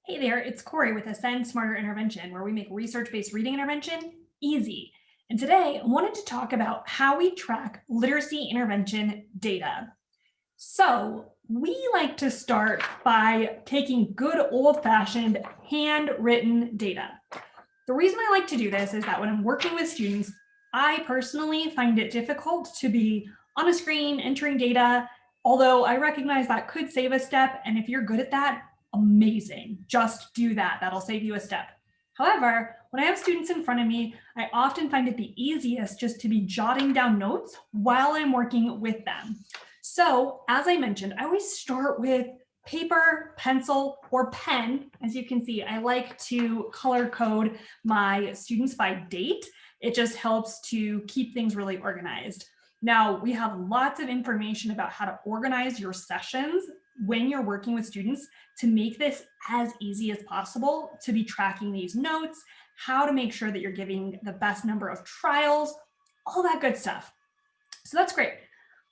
Hey there, it's Corey with Ascend Smarter Intervention, where we make research-based reading intervention easy. And today I wanted to talk about how we track literacy intervention data. So we like to start by taking good old-fashioned handwritten data. The reason I like to do this is that when I'm working with students, I personally find it difficult to be on a screen entering data, although I recognize that could save a step. And if you're good at that, amazing. Just do that. That'll save you a step. However, when I have students in front of me, I often find it the easiest just to be jotting down notes while I'm working with them. So as I mentioned, I always start with paper, pencil, or pen. As you can see, I like to color code my students by date. It just helps to keep things really organized. Now, we have lots of information about how to organize your sessions when you're working with students to make this as easy as possible to be tracking these notes, how to make sure that you're giving the best number of trials, all that good stuff. So that's great.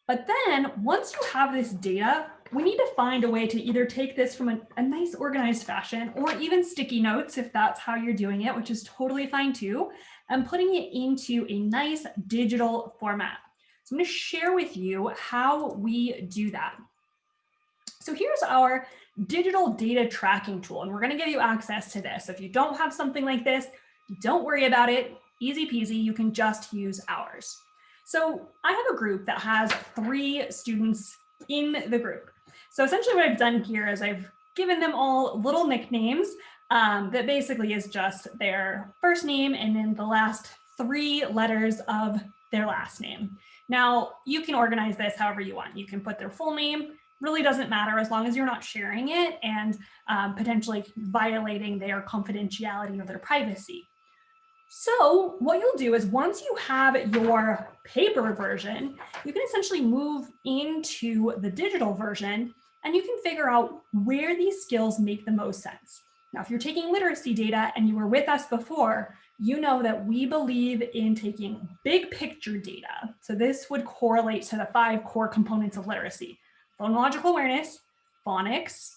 But then once you have this data, we need to find a way to either take this from a nice organized fashion or even sticky notes if that's how you're doing it, which is totally fine too, and putting it into a nice digital format. So I'm going to share with you how we do that. So here's our digital data tracking tool, and we're going to give you access to this. If you don't have something like this, don't worry about it. Easy peasy, you can just use ours. So I have a group that has 3 students in the group. So essentially what I've done here is I've given them all little nicknames that basically is just their first name and then the last 3 letters of their last name. Now, you can organize this however you want. You can put their full name, really doesn't matter as long as you're not sharing it and potentially violating their confidentiality or their privacy. So what you'll do is once you have your paper version, you can essentially move into the digital version and you can figure out where these skills make the most sense. Now, if you're taking literacy data and you were with us before, you know that we believe in taking big picture data. So this would correlate to the 5 core components of literacy: phonological awareness, phonics,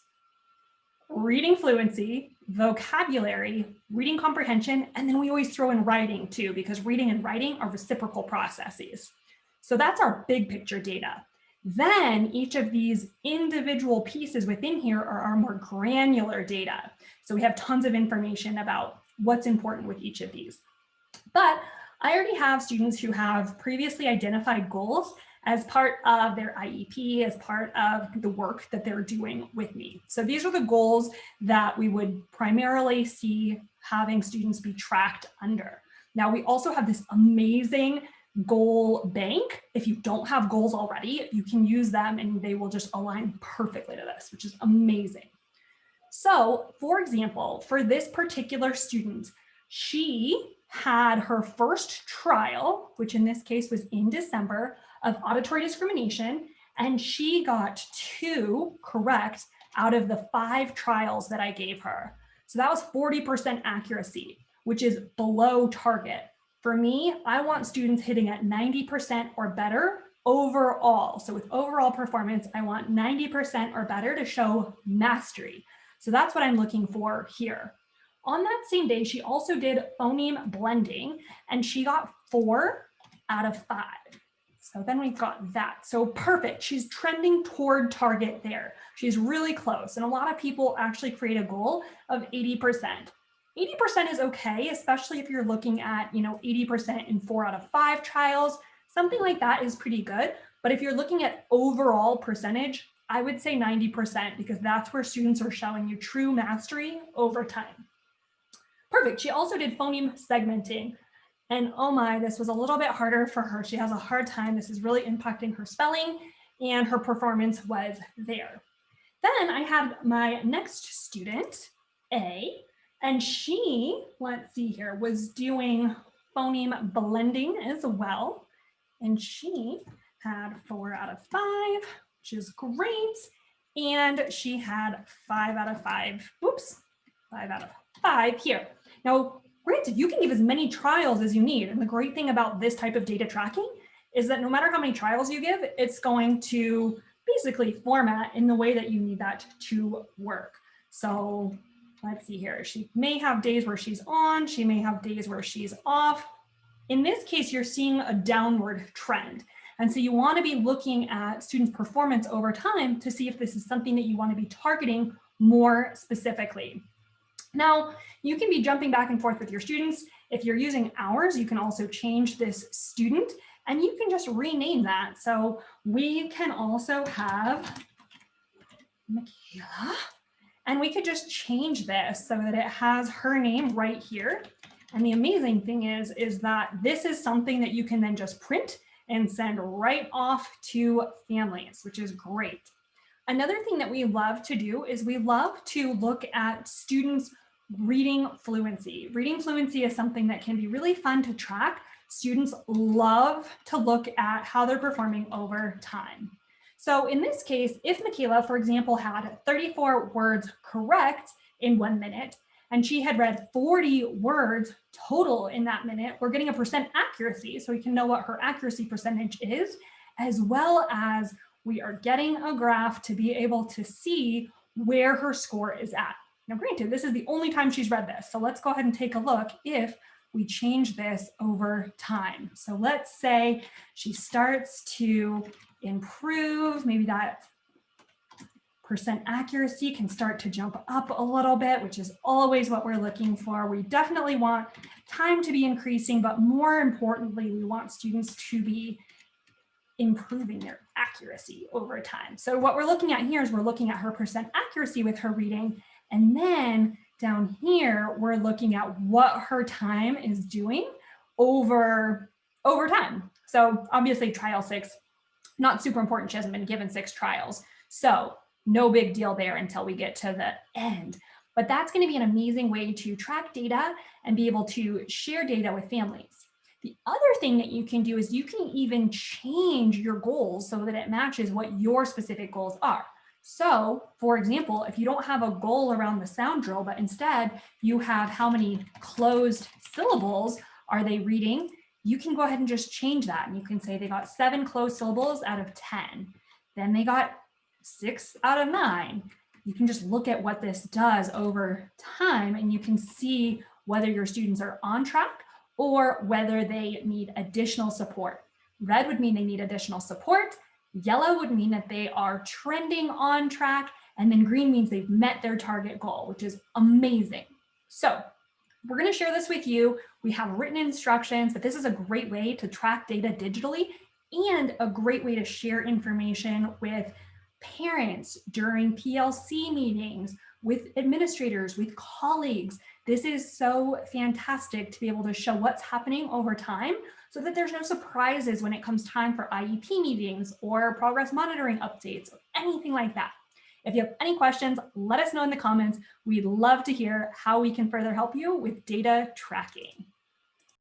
reading fluency, vocabulary, reading comprehension, and then we always throw in writing too, because reading and writing are reciprocal processes. So that's our big picture data. Then each of these individual pieces within here are our more granular data. So we have tons of information about what's important with each of these. But I already have students who have previously identified goals as part of their IEP, as part of the work that they're doing with me. So these are the goals that we would primarily see having students be tracked under. Now, we also have this amazing goal bank. If you don't have goals already, you can use them and they will just align perfectly to this, which is amazing. So, for example, for this particular student, she had her first trial, which in this case was in December, of auditory discrimination, and she got 2 correct out of the 5 trials that I gave her. So that was 40% accuracy, which is below target. For me, I want students hitting at 90% or better overall. So with overall performance, I want 90% or better to show mastery. So that's what I'm looking for here. On that same day, she also did phoneme blending, and she got 4 out of 5. So then we've got that. So perfect. She's trending toward target there. She's really close. And a lot of people actually create a goal of 80%. 80% is okay, especially if you're looking at, 80% in 4 out of 5 trials. Something like that is pretty good. But if you're looking at overall percentage, I would say 90% because that's where students are showing you true mastery over time. Perfect. She also did phoneme segmenting. And oh my, this was a little bit harder for her. She has a hard time. This is really impacting her spelling, and her performance was there. Then I had my next student, A, and she, let's see here, was doing phoneme blending as well. And she had 4 out of 5, which is great. And she had 5 out of 5, 5 out of 5 here. Now, granted, you can give as many trials as you need. And the great thing about this type of data tracking is that no matter how many trials you give, it's going to basically format in the way that you need that to work. So let's see here. She may have days where she's on, she may have days where she's off. In this case, you're seeing a downward trend. And so you want to be looking at students' performance over time to see if this is something that you want to be targeting more specifically. Now, you can be jumping back and forth with your students. If you're using hours, you can also change this student and you can just rename that. So we can also have Michaela, and we could just change this so that it has her name right here. And the amazing thing is that this is something that you can then just print and send right off to families, which is great. Another thing that we love to do is we love to look at students' reading fluency. Reading fluency is something that can be really fun to track. Students love to look at how they're performing over time. So in this case, if Michaela, for example, had 34 words correct in 1 minute, and she had read 40 words total in that minute, we're getting a percent accuracy, so we can know what her accuracy percentage is, as well as we are getting a graph to be able to see where her score is at. Now, granted, this is the only time she's read this, so let's go ahead and take a look if we change this over time. So let's say she starts to improve, maybe that percent accuracy can start to jump up a little bit, which is always what we're looking for. We definitely want time to be increasing, but more importantly, we want students to be improving their accuracy over time. So what we're looking at here is we're looking at her percent accuracy with her reading. And then down here, we're looking at what her time is doing over time. So obviously trial 6, not super important. She hasn't been given 6 trials. So no big deal there until we get to the end. But that's going to be an amazing way to track data and be able to share data with families. The other thing that you can do is you can even change your goals so that it matches what your specific goals are. So, for example, if you don't have a goal around the sound drill, but instead you have how many closed syllables are they reading, you can go ahead and just change that. And you can say they got 7 closed syllables out of 10. Then they got 6 out of 9. You can just look at what this does over time and you can see whether your students are on track or whether they need additional support. Red would mean they need additional support. Yellow would mean that they are trending on track. And then green means they've met their target goal, which is amazing. So we're going to share this with you. We have written instructions, but this is a great way to track data digitally and a great way to share information with parents during PLC meetings, with administrators, with colleagues. This is so fantastic to be able to show what's happening over time so that there's no surprises when it comes time for IEP meetings or progress monitoring updates or anything like that. If you have any questions, let us know in the comments. We'd love to hear how we can further help you with data tracking.